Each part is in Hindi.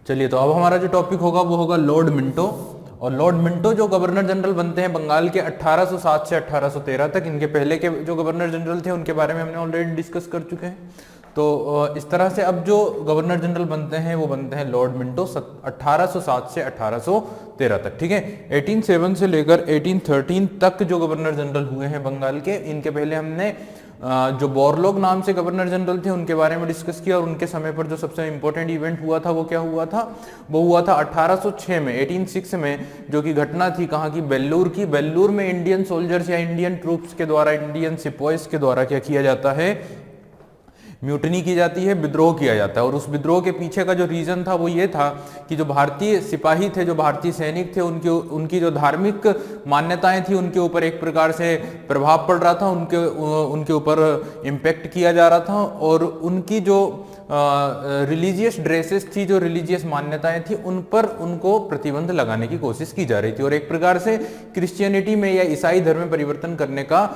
चलिए, तो अब हमारा जो टॉपिक होगा वो होगा लॉर्ड मिंटो। और लॉर्ड मिंटो जो गवर्नर जनरल बनते हैं बंगाल के 1807 से 1813 तक। इनके पहले के जो गवर्नर जनरल थे उनके बारे में हमने ऑलरेडी डिस्कस कर चुके हैं। तो इस तरह से अब जो गवर्नर जनरल बनते हैं वो बनते हैं लॉर्ड मिंटो 1807 से 1813 तक। ठीक है, 1807 से लेकर 1813 तक जो गवर्नर जनरल हुए हैं बंगाल के। इनके पहले हमने जो बोरलोग नाम से गवर्नर जनरल थे उनके बारे में डिस्कस किया, और उनके समय पर जो सबसे इंपॉर्टेंट इवेंट हुआ था वो क्या हुआ था? वो हुआ था 1806 में, 1806 में, जो कि घटना थी कहाँ की? बेल्लूर की। बेल्लूर में इंडियन सोल्जर्स या इंडियन ट्रूप्स के द्वारा, इंडियन सिपॉइज के द्वारा क्या किया जाता है? म्यूटनी की जाती है, विद्रोह किया जाता है। और उस विद्रोह के पीछे का जो रीजन था वो ये था कि जो भारतीय सिपाही थे, जो भारतीय सैनिक थे, उनकी जो धार्मिक मान्यताएं थी उनके ऊपर एक प्रकार से प्रभाव पड़ रहा था, उनके ऊपर इम्पेक्ट किया जा रहा था। और उनकी जो रिलीजियस ड्रेसेस थी, जो रिलीजियस मान्यताएं थी, उन पर उनको प्रतिबंध लगाने की कोशिश की जा रही थी। और एक प्रकार से क्रिश्चियनिटी में या ईसाई धर्म में परिवर्तन करने का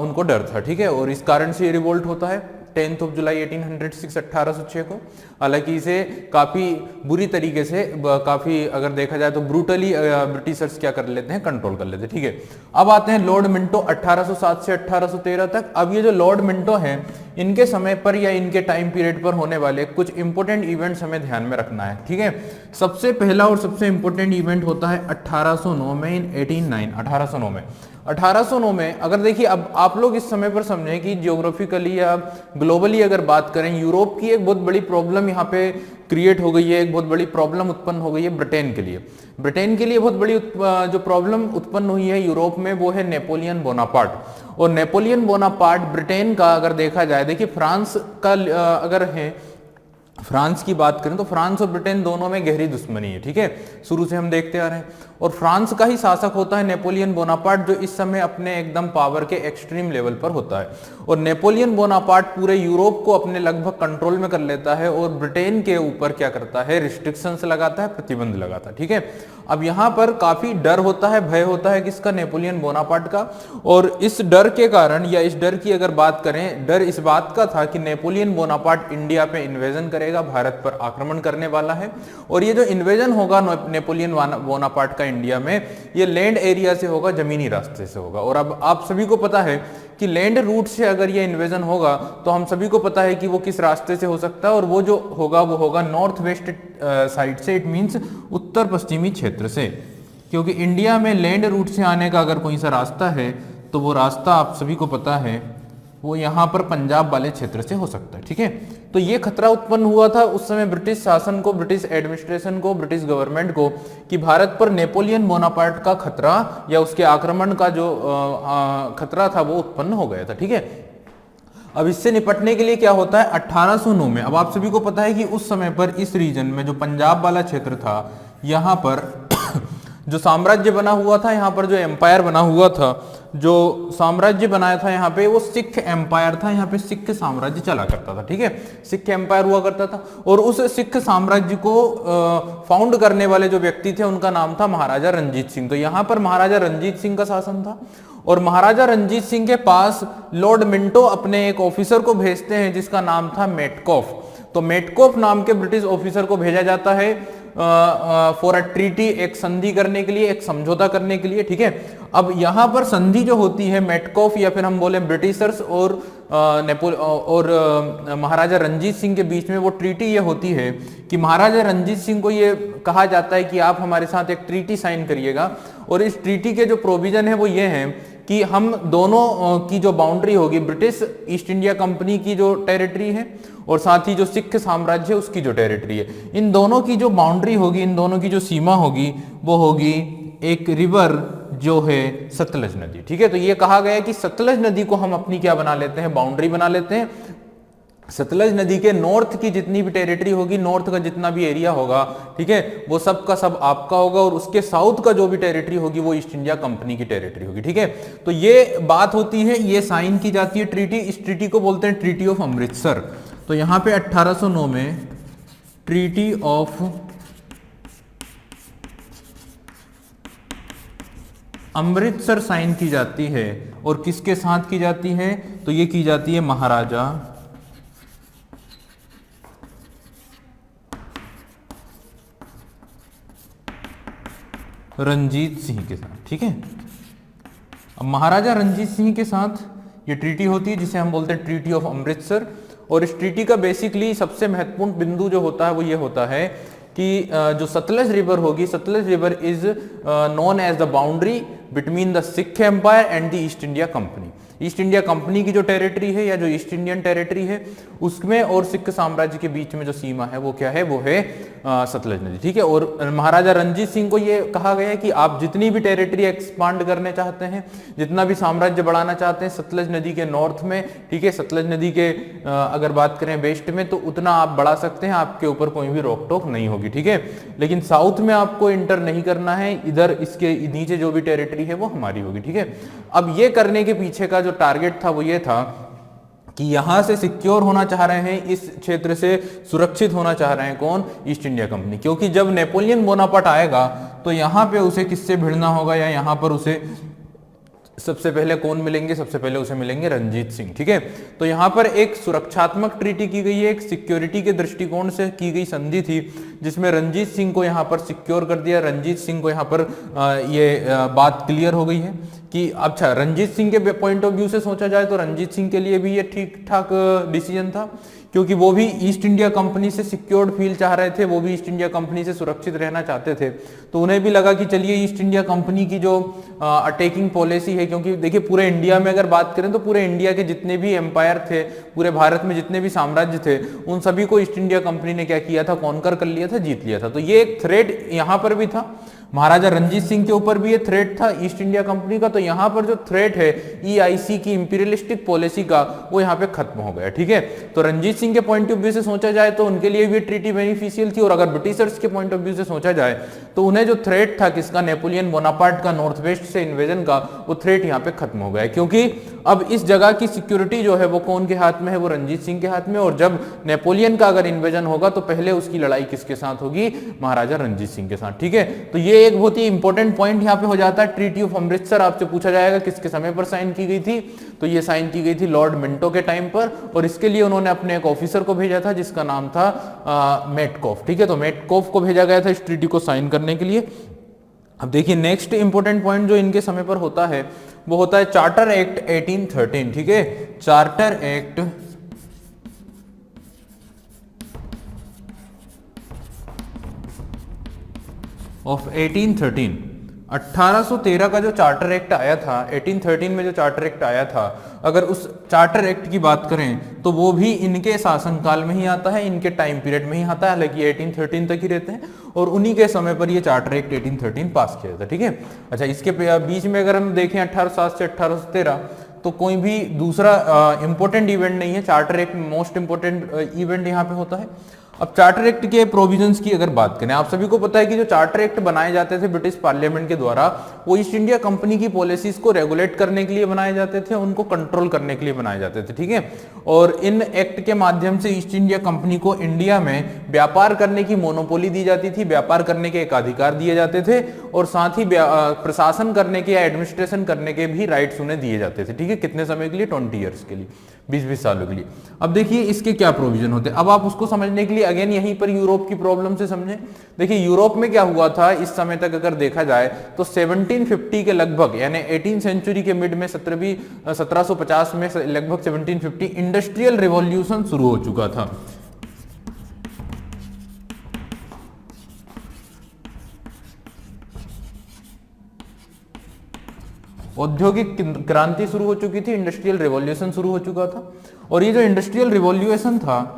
उनको डर था। ठीक है, और इस कारण से ये रिवोल्ट होता है 10 जुलाई 1806 1806 को। हालांकि इसे काफ़ी बुरी तरीके से, काफ़ी अगर देखा जाए तो ब्रूटली ब्रिटिशर्स क्या कर लेते हैं? कंट्रोल कर लेते हैं। ठीक है, अब आते हैं लॉर्ड मिंटो 1807 से 1813 तक। अब ये जो लॉर्ड मिंटो हैं, इनके समय पर या इनके टाइम पीरियड पर होने वाले कुछ इंपॉर्टेंट इवेंट्स हमें ध्यान में रखना है। ठीक है, सबसे पहला और सबसे इंपॉर्टेंट इवेंट होता है 1809 में, इन 1809 में। 1809 में अगर देखिए, अब आप लोग इस समय पर समझें कि जियोग्राफिकली या ग्लोबली अगर बात करें, यूरोप की एक बहुत बड़ी प्रॉब्लम यहाँ पे क्रिएट हो गई है, एक बहुत बड़ी प्रॉब्लम उत्पन्न हो गई है ब्रिटेन के लिए। ब्रिटेन के लिए बहुत बड़ी जो प्रॉब्लम उत्पन्न हुई है यूरोप में वो है नेपोलियन बोनापार्ट। और नेपोलियन बोनापार्ट ब्रिटेन का अगर देखा जाए, देखिए फ्रांस का अगर है, फ्रांस की बात करें तो फ्रांस और ब्रिटेन दोनों में गहरी दुश्मनी है। ठीक है, शुरू से हम देखते आ रहे हैं। और फ्रांस का ही शासक होता है नेपोलियन बोनापार्ट, जो इस समय अपने एकदम पावर के एक्सट्रीम लेवल पर होता है। और नेपोलियन बोनापार्ट पूरे यूरोप को अपने लगभग कंट्रोल में कर लेता है और ब्रिटेन के ऊपर क्या करता है? रिस्ट्रिक्शंस लगाता है, प्रतिबंध लगाता है। ठीक है, अब यहाँ पर काफी डर होता है, भय होता है किसका? नेपोलियन बोनापार्ट का। और इस डर के कारण, या इस डर की अगर बात करें, डर इस बात का था कि नेपोलियन बोनापार्ट इंडिया पे इन्वेजन करेगा, भारत पर आक्रमण करने वाला है। और ये जो इन्वेजन होगा नेपोलियन बोनापार्ट का इंडिया में, ये लैंड एरिया से होगा, जमीनी रास्ते से होगा। और अब आप सभी को पता है कि लैंड रूट से अगर ये इन्वेजन होगा तो हम सभी को पता है कि वो किस रास्ते से हो सकता है, और वो जो होगा वो होगा नॉर्थ वेस्ट साइड से, इट मींस उत्तर पश्चिमी क्षेत्र से। क्योंकि इंडिया में लैंड रूट से आने का अगर कोई सा रास्ता है तो वो रास्ता आप सभी को पता है वो यहाँ पर पंजाब वाले क्षेत्र से हो सकता है। ठीक है, तो ये खतरा उत्पन्न हुआ था उस समय ब्रिटिश शासन को, ब्रिटिश एडमिनिस्ट्रेशन को, ब्रिटिश गवर्नमेंट को, कि भारत पर नेपोलियन बोनापार्ट का खतरा या उसके आक्रमण का जो खतरा था वो उत्पन्न हो गया था। ठीक है, अब इससे निपटने के लिए क्या होता है 1809 में? अब आप सभी को पता है कि उस समय पर इस रीजन में जो पंजाब वाला क्षेत्र था, यहाँ पर जो साम्राज्य बना हुआ था, यहाँ पर जो एम्पायर बना हुआ था, जो साम्राज्य बनाया था यहाँ पे, वो सिख एम्पायर था। यहाँ पे सिख साम्राज्य चला करता था। ठीक है, सिख एम्पायर हुआ करता था। और उस सिख साम्राज्य को फाउंड करने वाले जो व्यक्ति थे उनका नाम था महाराजा रंजीत सिंह। तो यहाँ पर महाराजा रंजीत सिंह का शासन था। और महाराजा रंजीत सिंह के पास लॉर्ड मिंटो अपने एक ऑफिसर को भेजते हैं जिसका नाम था मेटकॉफ। तो मेटकॉफ नाम के ब्रिटिश ऑफिसर को भेजा जाता है फॉर अ ट्रीटी, एक संधि करने के लिए, एक समझौता करने के लिए। ठीक है, अब यहां पर संधि जो होती है मेटकॉफ, या फिर हम बोले ब्रिटिशर्स और महाराजा रंजीत सिंह के बीच में, वो ट्रीटी ये होती है कि महाराजा रंजीत सिंह को ये कहा जाता है कि आप हमारे साथ एक ट्रीटी साइन करिएगा। और इस ट्रीटी के जो प्रोविजन है वो ये है कि हम दोनों की जो बाउंड्री होगी, ब्रिटिश ईस्ट इंडिया कंपनी की जो टेरिटरी है और साथ ही जो सिख साम्राज्य है उसकी जो टेरिटरी है, इन दोनों की जो बाउंड्री होगी, इन दोनों की जो सीमा होगी वो होगी एक रिवर जो है सतलज नदी। ठीक है, तो ये कहा गया कि सतलज नदी को हम अपनी क्या बना लेते हैं? बाउंड्री बना लेते हैं। सतलज नदी के नॉर्थ की जितनी भी टेरिटरी होगी, नॉर्थ का जितना भी एरिया होगा, ठीक है, वो सब का सब आपका होगा। और उसके साउथ का जो भी टेरिटरी होगी वो ईस्ट इंडिया कंपनी की टेरिटरी होगी। ठीक है, तो ये बात होती है, ये साइन की जाती है ट्रीटी। इस ट्रीटी को बोलते हैं ट्रीटी ऑफ अमृतसर। तो यहां पे 1809 में ट्रीटी ऑफ अमृतसर साइन की जाती है। और किसके साथ की जाती है? तो ये की जाती है महाराजा रंजीत सिंह के साथ, ठीक है। अब महाराजा रंजीत सिंह के साथ ये ट्रीटी होती है जिसे हम बोलते हैं ट्रीटी ऑफ अमृतसर। और इस ट्रीटी का बेसिकली सबसे महत्वपूर्ण बिंदु जो होता है वो ये होता है कि जो सतलज रिवर होगी, Sutlej river is known as the boundary between the Sikh empire and the East India Company. East India Company की जो टेरिटरी है या जो ईस्ट इंडियन टेरिटरी है उसमें और सिख साम्राज्य के बीच में जो सीमा है वो क्या है, वो है सतलज नदी, ठीक है। और महाराजा रंजीत सिंह को ये कहा गया है कि आप जितनी भी टेरिटरी एक्सपांड करने चाहते हैं, जितना भी साम्राज्य बढ़ाना चाहते हैं सतलज नदी के नॉर्थ में, ठीक है, सतलज नदी के अगर बात करें वेस्ट में, तो उतना आप बढ़ा सकते हैं, आपके ऊपर कोई भी रोक टोक नहीं होगी, ठीक है। लेकिन साउथ में आपको इंटर नहीं करना है, इधर इसके नीचे जो भी टेरिटरी है वो हमारी होगी, ठीक है। अब ये करने के पीछे का जो टारगेट था वो ये था कि यहां से सिक्योर होना चाह रहे हैं, इस क्षेत्र से सुरक्षित होना चाह रहे हैं कौन, ईस्ट इंडिया कंपनी। क्योंकि जब नेपोलियन बोनापार्ट आएगा तो यहां पे उसे किससे भिड़ना होगा, या यहां पर उसे सबसे पहले कौन मिलेंगे, सबसे पहले उसे मिलेंगे रंजीत सिंह, ठीक है। तो यहां पर एक सुरक्षात्मक ट्रीटी की गई है, एक सिक्योरिटी के दृष्टिकोण से की गई संधि थी जिसमें रंजीत सिंह को यहां पर सिक्योर कर दिया। रंजीत सिंह को यहां पर बात क्लियर हो गई है कि अच्छा, रंजीत सिंह के पॉइंट ऑफ व्यू से सोचा जाए तो रंजीत सिंह के लिए भी ये ठीक ठाक डिसीजन था, क्योंकि वो भी ईस्ट इंडिया कंपनी से सिक्योर्ड फील चाह रहे थे, वो भी ईस्ट इंडिया कंपनी से सुरक्षित रहना चाहते थे। तो उन्हें भी लगा कि चलिए ईस्ट इंडिया कंपनी की जो अटैकिंग पॉलिसी है, क्योंकि देखिए पूरे इंडिया में अगर बात करें तो पूरे इंडिया के जितने भी एम्पायर थे, पूरे भारत में जितने भी साम्राज्य थे, उन सभी को ईस्ट इंडिया कंपनी ने क्या किया था, कॉन्कर कर लिया था, जीत लिया था। तो ये एक थ्रेट यहां पर भी था, महाराजा रंजीत सिंह के ऊपर भी ये थ्रेट था ईस्ट इंडिया कंपनी का। तो यहां पर जो थ्रेट है ईआईसी की इंपीरियलिस्टिक पॉलिसी का, वो यहां पे खत्म हो गया, ठीक है। तो रंजीत सिंह के पॉइंट ऑफ व्यू से सोचा जाए तो उनके लिए भी ट्रीटी बेनिफिशियल थी, और अगर ब्रिटिशर्स के पॉइंट ऑफ व्यू से सोचा जाए तो उन्हें जो थ्रेट था किसका, नेपोलियन बोनापार्ट का नॉर्थ वेस्ट से इन्वेजन का, वो थ्रेट यहाँ पे खत्म हो गया, क्योंकि अब इस जगह की सिक्योरिटी जो है वो कौन के हाथ में है, वो रंजीत सिंह के हाथ में। और जब नेपोलियन का अगर इन्वेजन होगा तो पहले उसकी लड़ाई किसके साथ होगी, महाराजा रंजीत सिंह के साथ, ठीक है। तो ये एक बहुत ही इंपॉर्टेंट पॉइंट यहाँ पे हो जाता है। ट्रीटी ऑफ अमृतसर आपसे पूछा जाएगा किसके समय पर साइन की गई थी, तो ये साइन की गई थी लॉर्ड मिंटो के टाइम पर, और इसके लिए उन्होंने अपने एक ऑफिसर को भेजा था जिसका नाम था मेटकॉफ, ठीक है। तो मेटकॉफ को भेजा गया था इस ट्रीटी को साइन करने के लिए। अब देखिए नेक्स्ट इंपॉर्टेंट पॉइंट जो इनके समय पर होता है वो होता है चार्टर एक्ट 1813, ठीक है। चार्टर एक्ट ऑफ 1813, 1813 का जो चार्टर एक्ट आया था, 1813 में जो चार्टर एक्ट आया था, अगर उस चार्टर एक्ट की बात करें तो वो भी इनके शासनकाल में ही आता है, इनके टाइम पीरियड में ही आता है, हालांकि 1813 तक ही रहते हैं, और उन्हीं के समय पर ये चार्टर एक्ट 1813 पास किया था, ठीक है। अच्छा, इसके बीच में अगर हम देखें 1807 से 1813 तो कोई भी दूसरा इंपॉर्टेंट इवेंट नहीं है, charter act most important event यहाँ पे होता है। अब चार्टर एक्ट के प्रोविजंस की अगर बात करें, आप सभी को पता है कि जो चार्टर एक्ट बनाए जाते थे ब्रिटिश पार्लियामेंट के द्वारा, वो ईस्ट इंडिया कंपनी की पॉलिसीज को रेगुलेट करने के लिए बनाए जाते थे, उनको कंट्रोल करने के लिए बनाए जाते थे, ठीक है। और इन एक्ट के माध्यम से ईस्ट इंडिया कंपनी को इंडिया में व्यापार करने की मोनोपोली दी जाती थी, व्यापार करने के एकाधिकार दिए जाते थे, और साथ ही प्रशासन करने के या एडमिनिस्ट्रेशन करने के भी राइट्स उन्हें दिए जाते थे, ठीक है। कितने समय के लिए, 20 ईयर्स के लिए, 20-20 सालों के लिए। अब देखिए इसके क्या प्रोविजन होते हैं, अब आप उसको समझने के लिए अगेन यहीं पर यूरोप की प्रॉब्लम से समझें। देखिए यूरोप में क्या हुआ था इस समय तक अगर देखा जाए तो 1750 के लगभग, यानी 18वीं सेंचुरी के मिड में 1750 में लगभग 1750 इंडस्ट्रियल रिवॉल्यूशन शुरू हो चुका था। औद्योगिक क्रांति शुरू हो चुकी थी, इंडस्ट्रियल रिवॉल्यूशन शुरू हो चुका था। और ये जो इंडस्ट्रियल रिवॉल्यूशन था,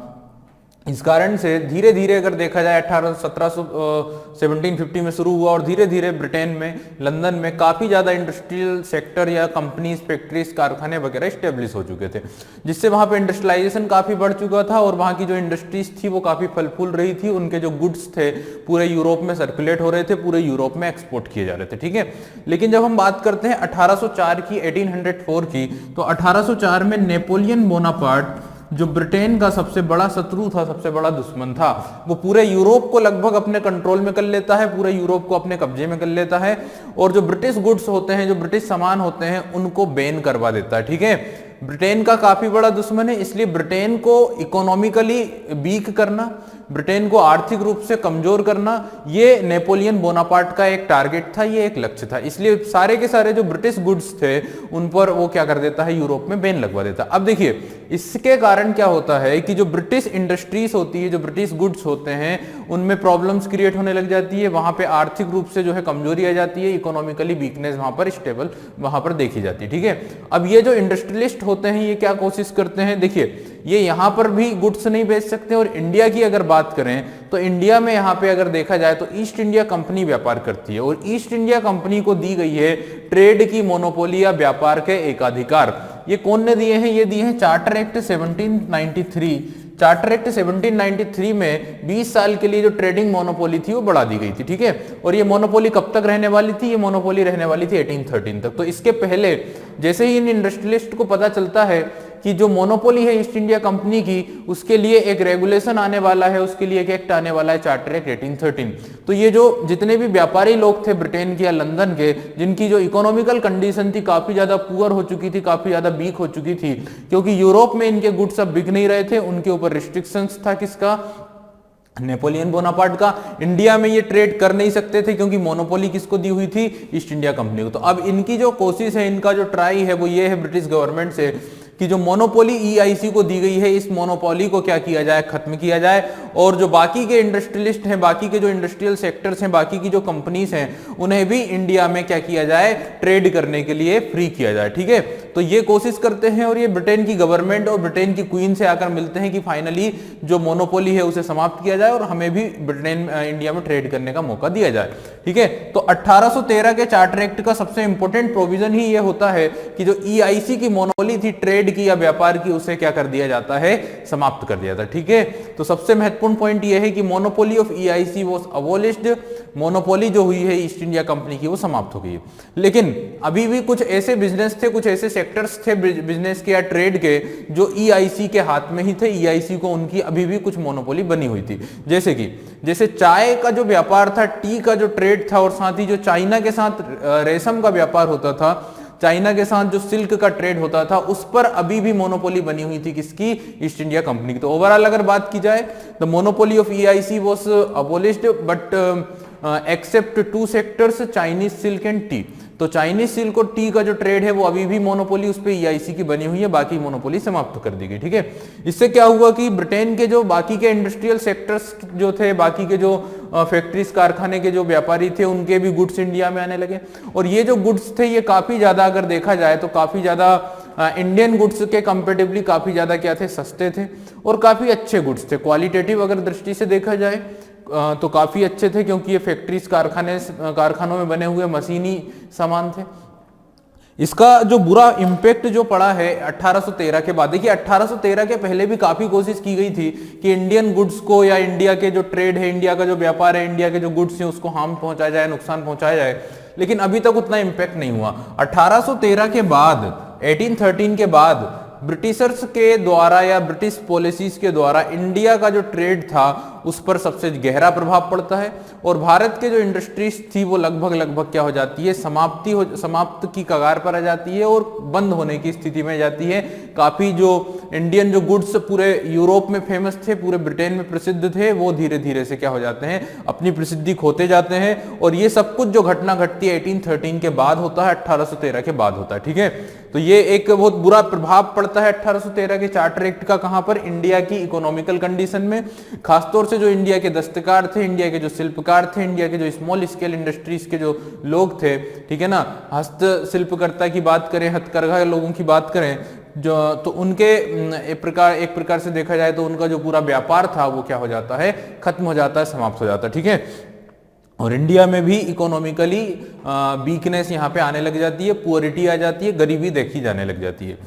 इस कारण से धीरे धीरे अगर देखा जाए 1750 में शुरू हुआ, और धीरे धीरे ब्रिटेन में, लंदन में काफी ज्यादा इंडस्ट्रियल सेक्टर या कंपनीज, फैक्ट्रीज, कारखाने वगैरह स्टेब्लिश हो चुके थे, जिससे वहां पे इंडस्ट्रियलाइजेशन काफी बढ़ चुका था, और वहां की जो इंडस्ट्रीज थी वो काफी फल फूल रही थी, उनके जो गुड्स थे पूरे यूरोप में सर्कुलेट हो रहे थे, पूरे यूरोप में एक्सपोर्ट किए जा रहे थे, ठीक है। लेकिन जब हम बात करते हैं 1804 की, 1804 की, तो 1804 में नेपोलियन बोनापार्ट, जो ब्रिटेन का सबसे बड़ा शत्रु था, सबसे बड़ा दुश्मन था, वो पूरे यूरोप को लगभग अपने कंट्रोल में कर लेता है, पूरे यूरोप को अपने कब्जे में कर लेता है, और जो ब्रिटिश गुड्स होते हैं, जो ब्रिटिश सामान होते हैं, उनको बैन करवा देता है, ठीक है। ब्रिटेन का काफी बड़ा दुश्मन है, इसलिए ब्रिटेन को इकोनॉमिकली वीक करना, ब्रिटेन को आर्थिक रूप से कमजोर करना, ये नेपोलियन बोनापार्ट का एक टारगेट था, ये एक लक्ष्य था। इसलिए सारे के सारे जो ब्रिटिश गुड्स थे उन पर वो क्या कर देता है, यूरोप में बैन लगवा देता। अब देखिए इसके कारण क्या होता है कि जो ब्रिटिश इंडस्ट्रीज होती है, जो ब्रिटिश गुड्स होते हैं, उनमें प्रॉब्लम्स क्रिएट होने लग जाती है, वहां पे आर्थिक रूप से जो है कमजोरी आ जाती है, इकोनॉमिकली वीकनेस वहां पर स्टेबल वहां पर देखी जाती है। ठीक है, अब ये जो इंडस्ट्रियलिस्ट होते हैं ये क्या कोशिश करते हैं, देखिए ये यहां पर भी गुड्स नहीं बेच सकते। और इंडिया की अगर बात करें तो इंडिया में यहां पे अगर देखा जाए तो ईस्ट इंडिया कंपनी व्यापार करती है, और ईस्ट इंडिया कंपनी को दी गई है ट्रेड की मोनोपोली या व्यापार के एकाधिकार। ये कौन ने दिए हैं, ये दिए हैं चार्टर एक्ट 1793। चार्टर एक्ट 1793 में 20 साल के लिए जो ट्रेडिंग मोनोपोली थी वो बढ़ा दी गई थी। ठीक है, और ये मोनोपोली कब तक रहने वाली थी, ये मोनोपोली रहने वाली थी 1813 तक। तो इसके पहले जैसे ही इन इंडस्ट्रियलिस्ट को पता चलता है कि जो मोनोपोली है ईस्ट इंडिया कंपनी की, उसके लिए एक रेगुलेशन आने वाला है, उसके लिए एक एक्ट आने वाला है, चार्टर एक्ट 1813। तो ये जो जितने भी व्यापारी लोग थे ब्रिटेन के या लंदन के, जिनकी जो इकोनॉमिकल कंडीशन थी काफी ज्यादा पुअर हो चुकी थी, काफी ज्यादा वीक हो चुकी थी, क्योंकि यूरोप में इनके गुड्स अब बिक नहीं रहे थे, उनके ऊपर रिस्ट्रिक्शंस था किसका, नेपोलियन बोनापार्ट का। इंडिया में ये ट्रेड कर नहीं सकते थे क्योंकि मोनोपोली किसको दी हुई थी, ईस्ट इंडिया कंपनी को। तो अब इनकी जो कोशिश है, इनका जो ट्राई है वो ये है ब्रिटिश गवर्नमेंट से कि जो मोनोपोली ईआईसी को दी गई है, इस मोनोपोली को क्या किया जाए, खत्म किया जाए, और जो बाकी के इंडस्ट्रियलिस्ट हैं, बाकी के जो इंडस्ट्रियल सेक्टर्स हैं, बाकी की जो कंपनीज हैं, उन्हें भी इंडिया में क्या किया जाए, ट्रेड करने के लिए फ्री किया जाए। ठीक है, तो ये कोशिश करते हैं, और ये ब्रिटेन की गवर्नमेंट और ब्रिटेन की क्वीन से आकर मिलते हैं कि फाइनली जो मोनोपोली है उसे समाप्त किया जाए और हमें भी ब्रिटेन इंडिया में ट्रेड करने का मौका दिया जाए। ठीक है, तो 1813 के चार्टर एक्ट का सबसे इंपॉर्टेंट प्रोविजन ही ये होता है कि जो ईआईसी की मोनोपोली थी ट्रेड की या व्यापार की, उसे क्या कर दिया जाता है, समाप्त कर दिया जाता है। ठीक है, तो सबसे महत्वपूर्ण पॉइंट ये है कि monopoly of EIC was abolished. Monopoly जो हुई है ईस्ट इंडिया कंपनी की वो समाप्त हो गई है। लेकिन अभी भी कुछ ऐसे बिजनेस थे, कुछ ऐसे सेक्टर्स थे बिजनेस के या ट्रेड के, जो ईआईसी के हाथ में ही थे। ईआईसी को उनकी अभी भी कुछ मोनोपोली बनी हुई थी, जैसे चाय का जो व्यापार था, टी का जो ट्रेड था, और साथ ही जो चाइना के साथ रेशम का व्यापार होता था, चाइना के साथ जो सिल्क का ट्रेड होता था, उस पर अभी भी मोनोपोली बनी हुई थी किसकी, ईस्ट इंडिया कंपनी की। तो ओवरऑल अगर बात की जाए the monopoly of EIC was abolished but except two sectors, Chinese silk and tea. तो चाइनीज सिल्क और टी का जो ट्रेड है वो अभी भी मोनोपोली उस पे ईआईसी की बनी हुई है, बाकी मोनोपोली समाप्त कर दी गई। ठीक है, इससे क्या हुआ कि ब्रिटेन के जो बाकी के इंडस्ट्रियल सेक्टर्स जो थे, बाकी के जो फैक्ट्रीज कारखाने के जो व्यापारी थे, उनके भी गुड्स इंडिया में आने लगे। और ये जो गुड्स थे ये काफी ज्यादा अगर देखा जाए तो काफी ज्यादा इंडियन गुड्स के कंपेरेटिवली काफी ज्यादा क्या थे, सस्ते थे और काफी अच्छे गुड्स थे। क्वालिटेटिव अगर दृष्टि से देखा जाए तो काफी अच्छे थे, क्योंकि ये फैक्ट्रीज कारखानों में बने हुए मशीनी सामान थे। इसका जो बुरा इंपैक्ट जो पड़ा है 1813 के बाद, देखिए 1813 के पहले भी काफी कोशिश की गई थी कि इंडियन गुड्स को या इंडिया के जो ट्रेड है, इंडिया का जो व्यापार है, इंडिया के जो गुड्स हैं उसको हार्म पहुंचाया जाए, नुकसान पहुंचाया जाए, लेकिन अभी तक उतना इंपैक्ट नहीं हुआ। 1813 के बाद, 1813 के बाद ब्रिटिशर्स के द्वारा या ब्रिटिश पॉलिसीज के द्वारा इंडिया का जो ट्रेड था उस पर सबसे गहरा प्रभाव पड़ता है, और भारत के जो इंडस्ट्रीज थी वो लगभग क्या हो जाती है, समाप्त की कगार पर आ जाती है और बंद होने की स्थिति में जाती है। काफी जो इंडियन जो गुड्स पूरे यूरोप में फेमस थे, पूरे ब्रिटेन में प्रसिद्ध थे, वो धीरे धीरे से क्या हो जाते हैं, अपनी प्रसिद्धि खोते जाते हैं। और ये सब कुछ जो घटना घटती है 1813 के बाद होता है, 1813 के बाद होता है। ठीक है, तो ये एक बहुत बुरा प्रभाव पड़ता है 1813 के चार्टर एक्ट का, कहां पर, इंडिया की इकोनॉमिकल कंडीशन में। खासतौर से जो इंडिया के दस्तकार थे, इंडिया के जो शिल्पकार थे, इंडिया के जो स्मॉल स्केल इंडस्ट्रीज के जो लोग थे, ठीक है ना, हस्तशिल्पकर्ता की बात करें, हथकरघा लोगों की बात करें, जो तो उनके एक प्रकार से देखा जाए तो उनका जो पूरा व्यापार था वो क्या हो जाता है, खत्म हो जाता है, समाप्त हो जाता है। ठीक है, और इंडिया में भी इकोनॉमिकली वीकनेस यहाँ पे आने लग जाती है, पुअरिटी आ जाती है, गरीबी देखी जाने लग जाती है।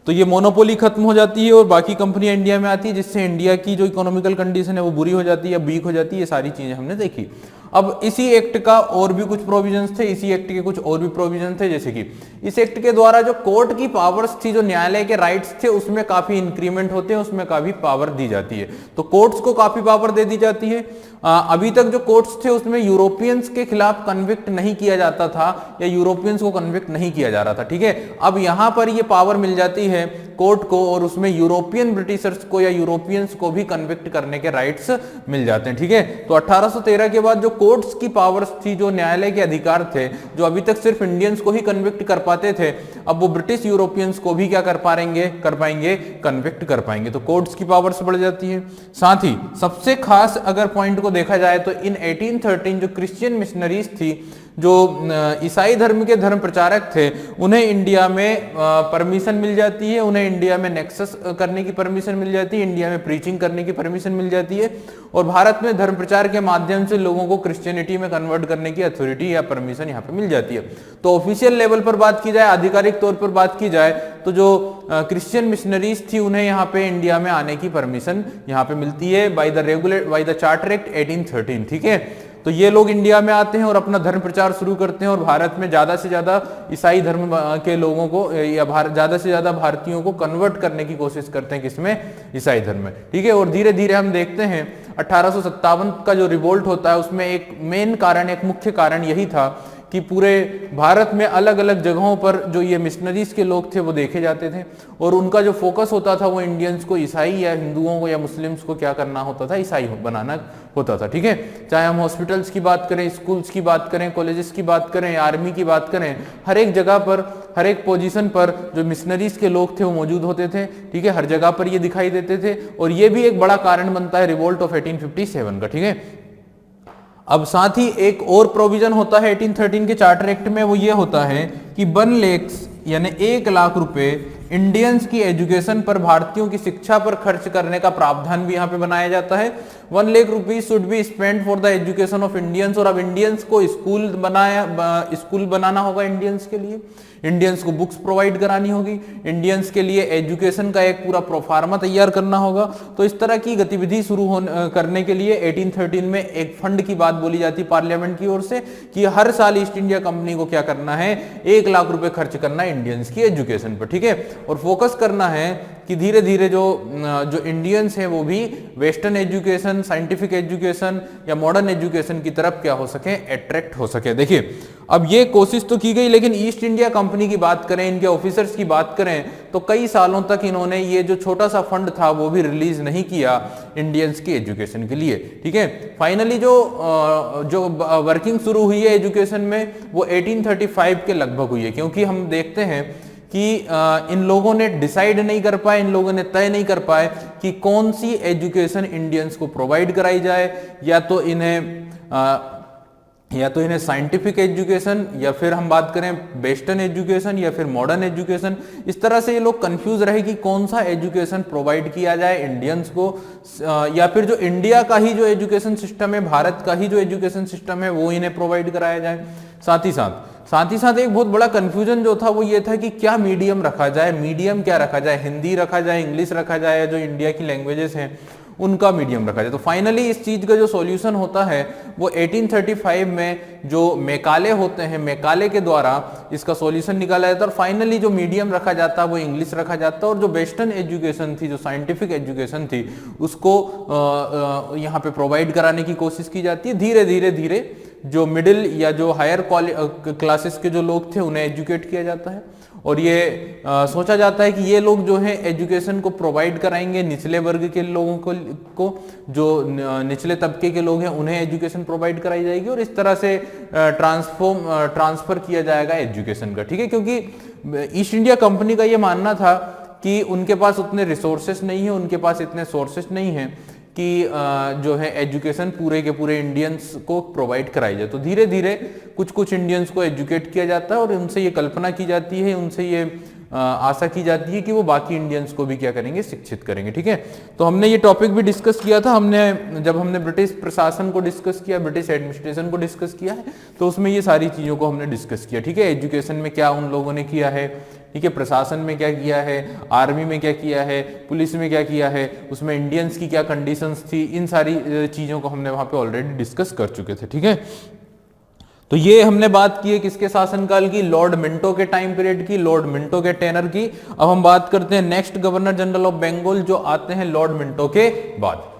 तो ये मोनोपोली खत्म हो जाती है और बाकी कंपनियां इंडिया में आती है, जिससे इंडिया की जो इकोनॉमिकल कंडीशन है वो बुरी हो जाती है, वीक हो जाती है। ये सारी चीजें हमने देखी। अब इसी एक्ट का और भी कुछ प्रोविजंस थे, इसी एक्ट के कुछ और भी प्रोविजन थे, जैसे कि इस एक्ट के द्वारा जो कोर्ट की पावर्स थी, जो न्यायालय के राइट्स थे, उसमें काफी इंक्रीमेंट होते हैं, उसमें काफी पावर दी जाती है। तो कोर्ट्स को काफी पावर दे दी जाती है। अभी तक जो कोर्ट्स थे उसमें यूरोपियंस के खिलाफ कन्विक्ट नहीं किया जाता था, या यूरोपियंस को कन्विक्ट नहीं किया जा रहा था। ठीक है, अब यहां पर ये पावर मिल जाती है कोर्ट को, और उसमें यूरोपियन ब्रिटिशर्स को या यूरोपियंस को भी कन्विक्ट करने के राइट्स मिल जाते हैं। ठीक है, तो 1813 के बाद जो कोर्ट्स की पावर्स थी, जो न्यायालय के अधिकार थे, जो अभी तक सिर्फ इंडियंस को ही कन्विक्ट कर पाते थे, अब वो ब्रिटिश यूरोपियंस को भी क्या कर पाएंगे कन्विक्ट कर पाएंगे। तो कोर्ट्स की पावर्स बढ़ जाती है। साथ ही सबसे खास अगर पॉइंट को देखा जाए तो इन 1813 जो क्रिश्चियन मिशनरीज थी, जो ईसाई धर्म के धर्म प्रचारक थे, उन्हें इंडिया में परमिशन मिल जाती है, उन्हें इंडिया में नेक्सस करने की परमिशन मिल जाती है, इंडिया में प्रीचिंग करने की परमिशन मिल जाती है, और भारत में धर्म प्रचार के माध्यम से लोगों को क्रिश्चियनिटी में कन्वर्ट करने की अथॉरिटी या परमिशन यहाँ पे मिल जाती है। तो ऑफिशियल लेवल पर बात की जाए, आधिकारिक तौर पर बात की जाए, तो जो क्रिश्चियन मिशनरीज थी उन्हें यहाँ पे इंडिया में आने की परमिशन यहाँ पे मिलती है बाय द चार्टर एक्ट 1813। ठीक है, तो ये लोग इंडिया में आते हैं और अपना धर्म प्रचार शुरू करते हैं, और भारत में ज्यादा से ज्यादा ईसाई धर्म के लोगों को या ज्यादा से ज्यादा भारतीयों को कन्वर्ट करने की कोशिश करते हैं, किसमें? ईसाई धर्म में। ठीक है, और धीरे धीरे हम देखते हैं 1857 का जो रिवोल्ट होता है, उसमें एक मेन कारण, एक मुख्य कारण यही था कि पूरे भारत में अलग अलग जगहों पर जो ये मिशनरीज के लोग थे वो देखे जाते थे, और उनका जो फोकस होता था वो इंडियंस को ईसाई या हिंदुओं को या मुस्लिम्स को क्या करना होता था? ईसाई बनाना होता था। ठीक है, चाहे हम हॉस्पिटल्स की बात करें, स्कूल्स की बात करें, कॉलेजेस की बात करें, आर्मी की बात करें, हर एक जगह पर, हर एक पोजीशन पर जो मिशनरीज के लोग थे वो मौजूद होते थे। ठीक है, हर जगह पर ये दिखाई देते थे, और ये भी एक बड़ा कारण बनता है रिवोल्ट ऑफ 1857 का। ठीक है, अब साथ ही एक और प्रोविजन होता है 1813 के चार्टर एक्ट में, वो ये होता है कि 1 लाख यानी 1 लाख रुपए इंडियंस की एजुकेशन पर, भारतीयों की शिक्षा पर खर्च करने का प्रावधान भी यहाँ पे बनाया जाता है। 1 lakh rupees should be spend for the education of Indians, और अब इंडियंस को स्कूल बनाना होगा इंडियंस के लिए, इंडियंस को बुक्स प्रोवाइड करानी होगी, इंडियंस के लिए एजुकेशन का एक पूरा प्रोफार्मा तैयार करना होगा। तो इस तरह की गतिविधि शुरू करने के लिए 1813 में एक फंड की बात बोली जाती है पार्लियामेंट की ओर से, कि हर साल ईस्ट इंडिया कंपनी को क्या करना है? 1 लाख रुपए खर्च करना है इंडियंस की एजुकेशन पर। ठीक है, और फोकस करना है कि धीरे धीरे जो इंडियंस हैं वो भी वेस्टर्न एजुकेशन, साइंटिफिक एजुकेशन या मॉडर्न एजुकेशन की तरफ क्या हो सके? अट्रैक्ट हो सके। देखिए, अब ये कोशिश तो की गई, लेकिन ईस्ट इंडिया कंपनी की बात करें, इनके ऑफिसर्स की बात करें, तो कई सालों तक इन्होंने ये जो छोटा सा फंड था वो भी रिलीज नहीं किया इंडियंस की एजुकेशन के लिए। ठीक है, फाइनली जो वर्किंग शुरू हुई है एजुकेशन में वो 1835 के लगभग हुई है, क्योंकि हम देखते हैं कि इन लोगों ने डिसाइड नहीं कर पाए, इन लोगों ने तय नहीं कर पाए कि कौन सी एजुकेशन इंडियंस को प्रोवाइड कराई जाए, या तो इन्हें साइंटिफिक एजुकेशन, या फिर हम बात करें वेस्टर्न एजुकेशन, या फिर मॉडर्न एजुकेशन। इस तरह से ये लोग कंफ्यूज रहे कि कौन सा एजुकेशन प्रोवाइड किया जाए इंडियंस को, या फिर जो इंडिया का ही जो एजुकेशन सिस्टम है, भारत का ही जो एजुकेशन सिस्टम है, वो इन्हें प्रोवाइड कराया जाए। साथ ही साथ एक बहुत बड़ा कंफ्यूजन जो था वो ये था कि क्या मीडियम रखा जाए, मीडियम क्या रखा जाए, हिंदी रखा जाए, इंग्लिश रखा जाए, या जो इंडिया की लैंग्वेजेस हैं उनका मीडियम रखा जाए। तो फाइनली इस चीज का जो सॉल्यूशन होता है वो 1835 में जो मैकाले होते हैं, मैकाले के द्वारा इसका सॉल्यूशन निकाला जाता है, और फाइनली जो मीडियम रखा जाता है वो इंग्लिश रखा जाता है, और जो वेस्टर्न एजुकेशन थी, जो साइंटिफिक एजुकेशन थी, उसको यहाँ पे प्रोवाइड कराने की कोशिश की जाती है। धीरे धीरे जो मिडिल या जो हायर क्लासेस के जो लोग थे उन्हें एजुकेट किया जाता है, और ये सोचा जाता है कि ये लोग जो है एजुकेशन को प्रोवाइड कराएंगे निचले वर्ग के लोगों को जो निचले तबके के लोग हैं उन्हें एजुकेशन प्रोवाइड कराई जाएगी, और इस तरह से ट्रांसफर किया जाएगा एजुकेशन का। ठीक है, क्योंकि ईस्ट इंडिया कंपनी का ये मानना था कि उनके पास उतने रिसोर्सेस नहीं है, उनके पास इतने सोर्सेस नहीं है कि जो है एजुकेशन पूरे के पूरे इंडियंस को प्रोवाइड कराई जाए। तो धीरे धीरे कुछ इंडियंस को एजुकेट किया जाता है, और उनसे ये कल्पना की जाती है, उनसे ये आशा की जाती है कि वो बाकी इंडियंस को भी क्या करेंगे? शिक्षित करेंगे। ठीक है, तो हमने ये टॉपिक भी डिस्कस किया था, जब हमने ब्रिटिश प्रशासन को डिस्कस किया, ब्रिटिश एडमिनिस्ट्रेशन को डिस्कस किया है, तो उसमें ये सारी चीजों को हमने डिस्कस किया। ठीक है, एजुकेशन में क्या उन लोगों ने किया है, ठीक है, प्रशासन में क्या किया है, आर्मी में क्या किया है, पुलिस में क्या किया है, उसमें इंडियंस की क्या कंडीशंस थी, इन सारी चीजों को हमने वहां पे ऑलरेडी डिस्कस कर चुके थे। ठीक है, तो ये हमने बात की है किसके शासनकाल की? लॉर्ड मिंटो के टाइम पीरियड की, लॉर्ड मिंटो के टेनर की। अब हम बात करते हैं next governor general of Bengal जो आते हैं लॉर्ड मिंटो के बाद।